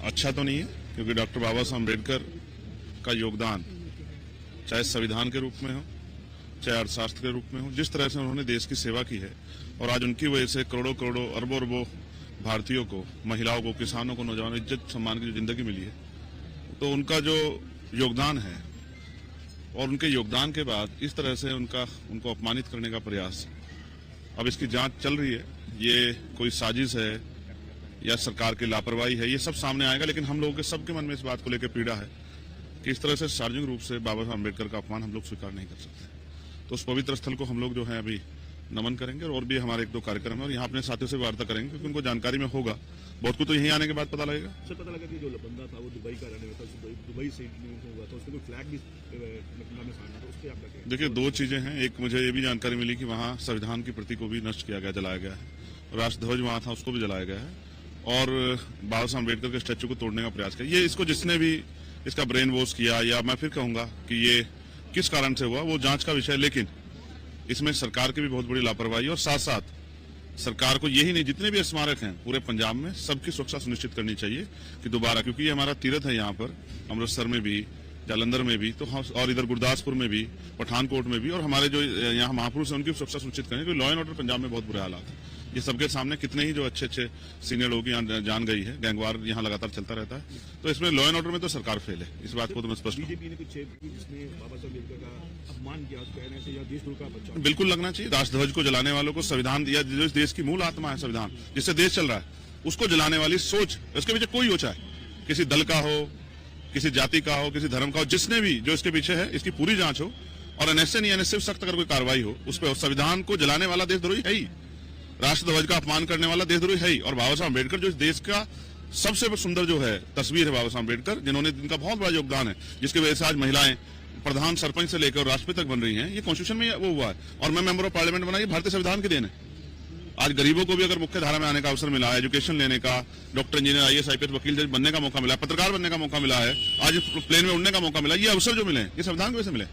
अच्छा तो नहीं है, क्योंकि डॉक्टर बाबा साहब अम्बेडकर का योगदान चाहे संविधान के रूप में हो, चाहे अर्थशास्त्र के रूप में हो, जिस तरह से उन्होंने देश की सेवा की है और आज उनकी वजह से करोड़ों करोड़ों अरबों अरबों भारतीयों को, महिलाओं को, किसानों को, नौजवानों को इज्जत सम्मान की जो जिंदगी मिली है, तो उनका जो योगदान है और उनके योगदान के बाद इस तरह से उनको अपमानित करने का प्रयास, अब इसकी जांच चल रही है। ये कोई साजिश है या सरकार की लापरवाही है, ये सब सामने आएगा। लेकिन हम लोगों के सबके मन में इस बात को लेकर पीड़ा है कि इस तरह से सार्वजनिक रूप से बाबा साहब अम्बेडकर का अपमान हम लोग स्वीकार नहीं कर सकते। तो उस पवित्र स्थल को हम लोग जो है अभी नमन करेंगे और भी हमारे एक दो कार्यक्रम है और यहाँ अपने साथियों से वार्ता करेंगे, क्योंकि उनको जानकारी में होगा। बहुत कुछ तो यहीं आने के बाद पता लगेगा। सर, पता लगा कि जो बंदा था वो दुबई का रहने वाला था, दुबई से हुआ था, उसको कोई फ्लैग भी सामने था, उसके आप क्या? देखिए, दो चीजें हैं। एक, मुझे ये भी जानकारी मिली कि वहाँ संविधान की प्रति को भी नष्ट किया गया, जलाया गया है। राष्ट्रध्वज वहाँ था, उसको भी जलाया गया है और बाबा साहब अम्बेडकर के स्टैच्यू को तोड़ने का प्रयास किया। ये इसको जिसने भी इसका ब्रेन वॉश किया, या मैं फिर कहूंगा कि ये किस कारण से हुआ, वो जांच का विषय है। लेकिन इसमें सरकार की भी बहुत बड़ी लापरवाही और साथ साथ सरकार को यही नहीं, जितने भी स्मारक हैं पूरे पंजाब में, सबकी सुरक्षा सुनिश्चित करनी चाहिए कि दोबारा, क्योंकि ये हमारा तीर्थ है यहाँ पर, अमृतसर में भी, जालंधर में भी, तो और इधर गुरदासपुर में भी, पठानकोट में भी, और हमारे जो यहाँ महापुरुष हैं उनकी सुरक्षा सुनिश्चित करें, क्योंकि लॉ एंड ऑर्डर पंजाब में बहुत बुरे हालात है। ये सबके सामने कितने ही जो अच्छे अच्छे सीनियर लोग यहाँ जान गई है, गैंगवार यहाँ लगातार चलता रहता है। तो इसमें लॉ एंड ऑर्डर में तो सरकार फेल है, इस बात को तो मैं स्पष्ट हूं। बीजेपी ने कुछ जिसने बाबा साहब अम्बेडकर का अपमान किया, कहने से या देशद्रोह का बचाव बिल्कुल लगना चाहिए। राष्ट्रध्वज को जलाने वालों को, संविधान या जो इस देश की मूल आत्मा है, संविधान जिससे देश चल रहा है, उसको जलाने वाली सोच, उसके पीछे कोई हो, चाहे किसी दल का हो, किसी जाति का हो, किसी धर्म का हो, जिसने भी जो इसके पीछे है, इसकी पूरी जांच हो और एनएसए नहीं एनएसए सख्त अगर कोई कार्रवाई हो उस पर। संविधान को जलाने वाला देशद्रोही है ही, राष्ट्रध्वज का अपमान करने वाला देशद्रोही है ही। और बाबा साहब अम्बेडकर जो इस देश का सबसे सुंदर जो है तस्वीर है, बाबा साहब अम्बेडकर, जिनका बहुत बड़ा योगदान है, जिसकी वजह से आज महिलाएं प्रधान, सरपंच से लेकर राष्ट्रपति तक बन रही हैं। ये कॉन्स्टिट्यूशन में वो हुआ है और मैं मेंबर ऑफ पार्लियामेंट बना, ये भारतीय संविधान के देन है। आज गरीबों को भी अगर मुख्य धारा में आने का अवसर मिला है, एजुकेशन लेने का, डॉक्टर, इंजीनियर, आईएएस, आईपीएस, वकील जज बनने का मौका मिला है, पत्रकार बनने का मौका मिला है, आज प्लेन में उड़ने का मौका मिला, ये अवसर जो मिले ये संविधान की वजह से मिले।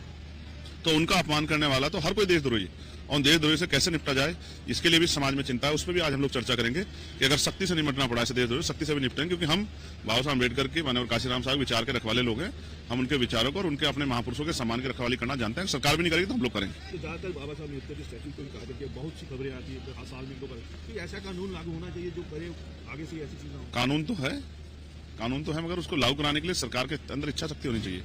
तो उनका अपमान करने वाला तो हर कोई देशद्रोही है, और देशद्रोही से कैसे निपटा जाए इसके लिए भी समाज में चिंता है। उस पर भी आज हम लोग चर्चा करेंगे कि अगर सख्ती से निपटना पड़ा ऐसे देशद्रोही, सख्ती से भी निपटेंगे, क्योंकि हम बाबा साहब अम्बेडकर के, माननीय काशीराम साहब विचार के रखवाले लोग हैं। हम उनके विचारों को और उनके अपने महापुरुषों के सम्मान की रखवाली करना जानते हैं। सरकार भी नहीं करेगी तो हम लोग करेंगे। तो ज्यादातर बाबा साहब अम्बेडकर के स्टैच्यू को कहा करके बहुत सी खबरें आती है, हर साल में इनको तो ऐसा कानून लागू होना चाहिए जो करे आगे से ऐसी चीजें। कानून तो है, मगर उसको लागू कराने के लिए सरकार के अंदर इच्छा शक्ति होनी चाहिए।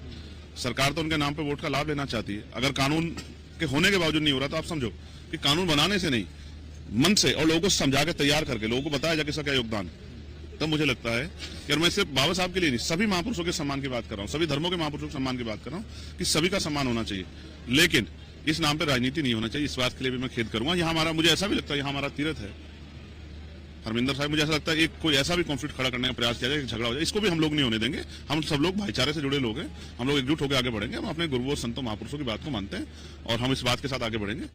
सरकार तो उनके नाम पर वोट का लाभ लेना चाहती है। अगर कानून के होने के बावजूद नहीं हो रहा तो आप समझो कि कानून बनाने से नहीं, मन से और लोगों को समझा के तैयार करके लोगों को बताया जाए इसका क्या योगदान है। तब मुझे लगता है कि मैं सिर्फ बाबा साहब के लिए नहीं, सभी महापुरुषों के सम्मान की बात कर रहा हूँ, सभी धर्मों के महापुरुषों के सम्मान की बात कर रहा हूँ कि सभी का सम्मान होना चाहिए। लेकिन इस नाम पर राजनीति नहीं होना चाहिए। इस बात के लिए भी मैं खेद करूंगा। यहाँ हमारा, मुझे ऐसा भी लगता है, यहाँ हमारा तीर्थ है हरमिंदर साहब, मुझे ऐसा लगता है कि कोई ऐसा भी कॉन्फ्लिक्ट खड़ा करने का प्रयास किया जाए, झगड़ा हो जाए, इसको भी हम लोग नहीं होने देंगे। हम सब लोग भाईचारे से जुड़े लोग हैं, हम लोग एकजुट होकर आगे बढ़ेंगे। हम अपने गुरुओं, संतों, महापुरुषों की बात को मानते हैं और हम इस बात के साथ आगे बढ़ेंगे।